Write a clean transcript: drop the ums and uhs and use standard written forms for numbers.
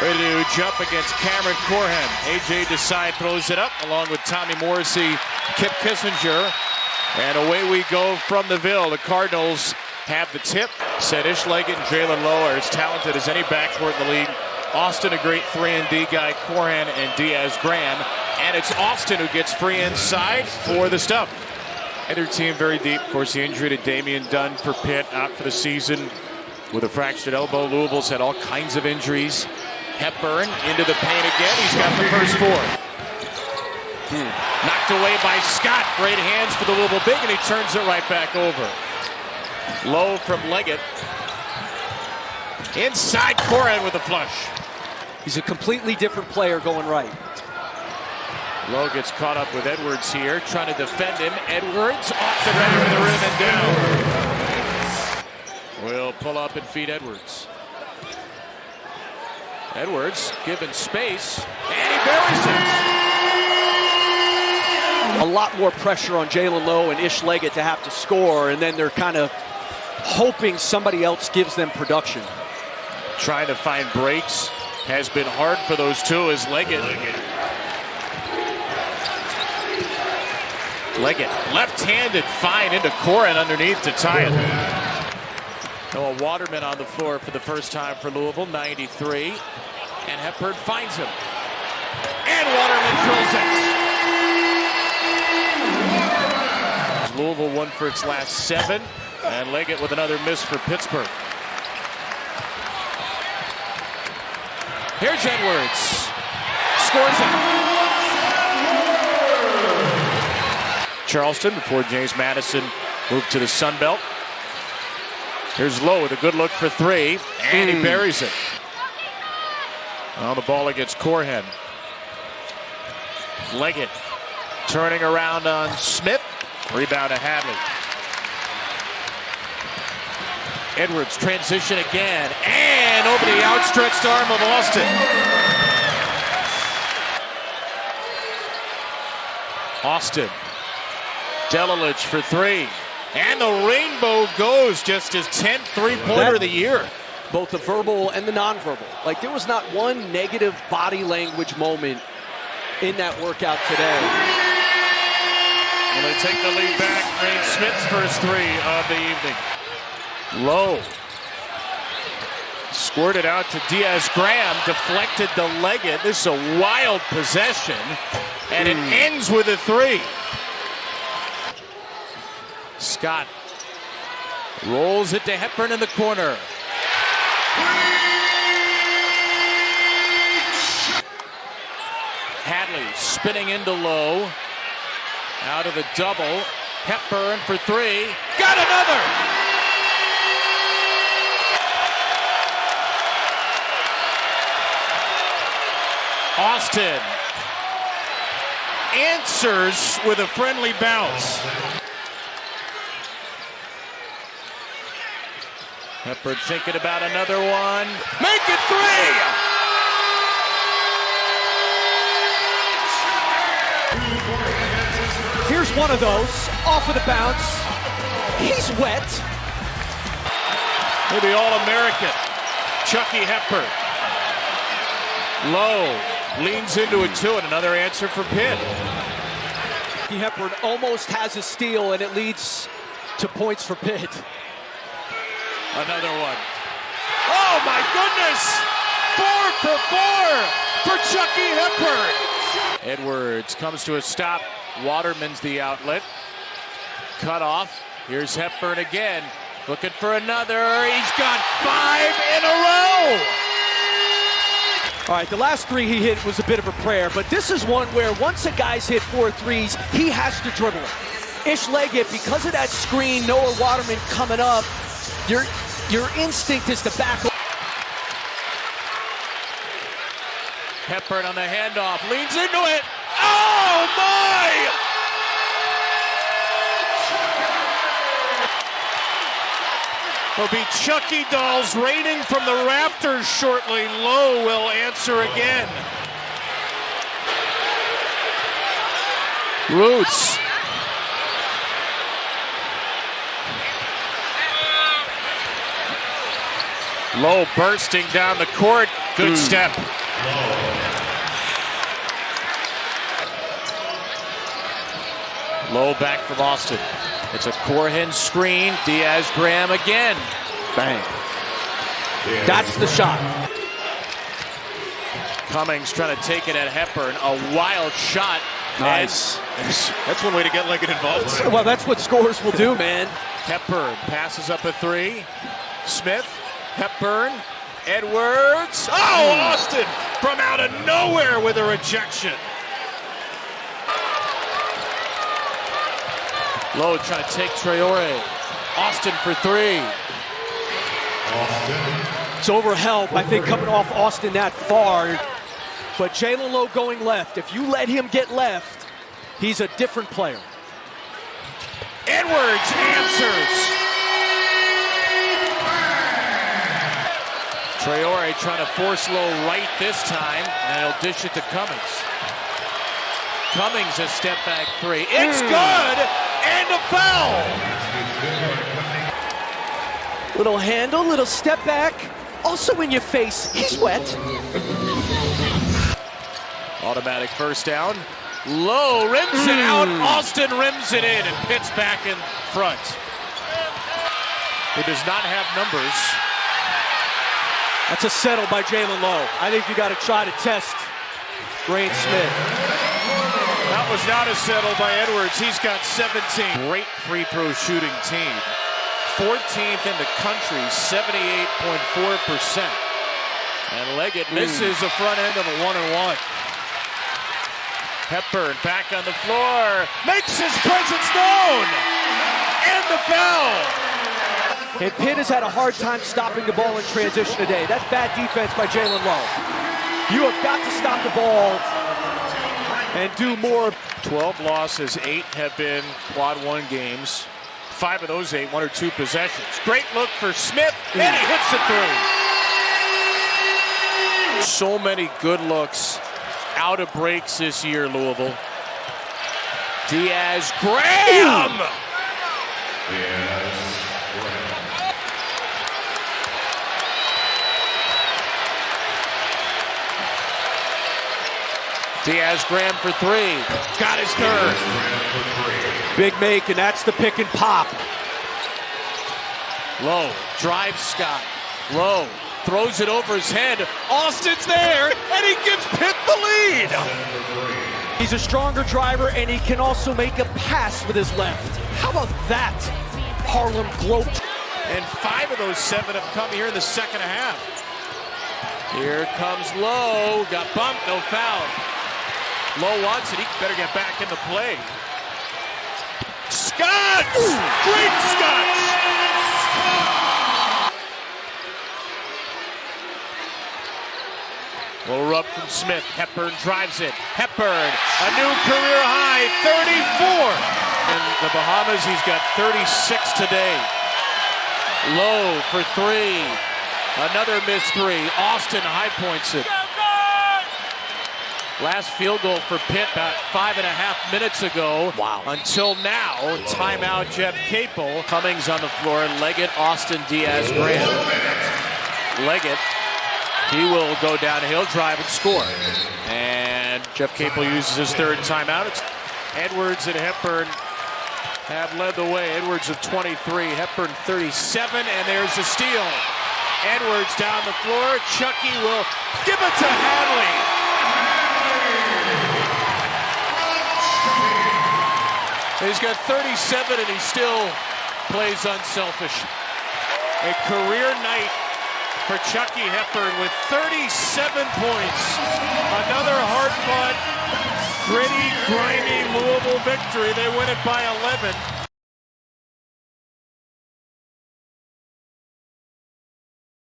Ready to jump against Cameron Corhen. A.J. Desai throws it up along with Tommy Morrissey, Kip Kissinger. And away we go from the Ville. The Cardinals have the tip. Said Leggett and Jaland Lowe are as talented as any backcourt in the league. Austin, a great 3-and-D guy. Corhen and Diaz-Graham. And it's Austin who gets free inside for the stuff. Either team very deep. Of course, the injury to Damian Dunn for Pitt, out for the season with a fractured elbow. Louisville's had all kinds of injuries. Hepburn into the paint again. He's got the first four. Knocked away by Scott. Great hands for the Louisville big, and he turns it right back over. Low from Leggett. Inside Corhen with a flush. He's a completely different player going right. Lowe gets caught up with Edwards here, trying to defend him. Edwards off the rim with the rim and down. Will pull up and feed Edwards. Edwards given space, and he buries it. A lot more pressure on Jaland Lowe and Leggett to have to score, and then they're kind of hoping somebody else gives them production. Trying to find breaks has been hard for those two as Leggett. Leggett, left-handed, fine into Corhen underneath to tie it. Noah Waterman on the floor for the first time for Louisville, 93. And Hepburn finds him. And Waterman drills it. Louisville won for its last 7. And Leggett with another miss for Pittsburgh. Here's Edwards. Scores it. Charleston before James Madison moved to the Sun Belt. Here's Lowe with a good look for 3, and he buries it. Well, the ball against Corhen. Leggett turning around on Smith. Rebound to Hadley. Edwards transition again, and over the outstretched arm of Austin. Austin. Delilich for 3. And the rainbow goes, just his 10th three-pointer of the year. Both the verbal and the nonverbal. Like, there was not one negative body language moment in that workout today. And they take the lead back. Reed Smith's first 3 of the evening. Lowe. Squirted out to Diaz-Graham. Deflected to Leggett. This is a wild possession. And it ends with a 3. Scott rolls it to Hepburn in the corner. Hadley spinning into Lowe. Out of the double. Hepburn for 3. Got another! Austin answers with a friendly bounce. Hepburn thinking about another one. Make it 3! Here's one of those, off of the bounce. He's wet. Maybe All-American, Chucky Hepburn. Lowe leans into it too, and another answer for Pitt. Chucky Hepburn almost has a steal, and it leads to points for Pitt. Another one. Oh my goodness! 4 for 4 for Chucky Hepburn. Edwards comes to a stop. Waterman's the outlet. Cut off. Here's Hepburn again. Looking for another. He's got 5 in a row. All right, the last 3 he hit was a bit of a prayer, but this is one where once a guy's hit 4 threes, he has to dribble it. Leggett, because of that screen, Noah Waterman coming up, your instinct is to back up. Hepburn on the handoff, leans into it. Oh my! Will be Chucky dolls raining from the rafters shortly. Lowe will answer again. Roots. Lowe bursting down the court. Good step. Lowe back from Austin. It's a Corhen screen. Diaz-Graham again. Bang. That's the shot. Cummings trying to take it at Hepburn. A wild shot. Nice. That's one way to get Leggett involved. Well, that's what scorers will do, man. Hepburn passes up a three. Smith, Hepburn, Edwards. Oh, Austin from out of nowhere with a rejection. Lowe trying to take Traore. Austin for three. It's over help, I think, coming off Austin that far. But Jaland Lowe going left. If you let him get left, he's a different player. Edwards answers. Traore trying to force Lowe right this time, and he'll dish it to Cummings. Cummings a step back three. It's good, and a foul. Little handle, little step back. Also in your face, he's wet. Automatic first down. Lowe rims it out. Austin rims it in, and Pitt's back in front. He does not have numbers. That's a settle by Jaland Lowe. I think you got to try to test Brain Smith. That was not a settle by Edwards. He's got 17. Great free throw shooting team. 14th in the country, 78.4%. And Leggett misses the front end of a 1-and-1. Hepburn back on the floor, makes his presence known, and the foul. And Pitt has had a hard time stopping the ball in transition today. That's bad defense by Jaland Lowe. You have got to stop the ball and do more. 12 losses, 8 have been quad one games. 5 of those 8, 1 or 2 possessions. Great look for Smith, and he hits it through. So many good looks out of breaks this year, Louisville. Diaz-Graham! Diaz-Graham for three. Got his third. Big make, and that's the pick and pop. Lowe drives Scott. Lowe throws it over his head. Austin's there, and he gives Pitt the lead. He's a stronger driver, and he can also make a pass with his left. How about that, Harlem Globe? And 5 of those 7 have come here in the second half. Here comes Lowe. Got bumped, no foul. Lowe wants it. He better get back in the play. Scott! Great Scott! Low up from Smith. Hepburn drives it. Hepburn, a new career high, 34. In the Bahamas, he's got 36 today. Lowe for three. Another missed three. Austin high points it. Last field goal for Pitt about 5.5 minutes ago. Wow. Until now, timeout Jeff Capel. Cummings on the floor. Leggett, Austin, Diaz-Graham. Leggett, he will go down. He'll drive and score. And Jeff Capel uses his third timeout. It's Edwards and Hepburn have led the way. Edwards of 23, Hepburn 37, and there's a steal. Edwards down the floor. Chucky will give it to Hadley. He's got 37 and he still plays unselfish. A career night for Chucky Hepburn with 37 points. Another hard-fought, gritty, grimy Louisville victory. They win it by 11.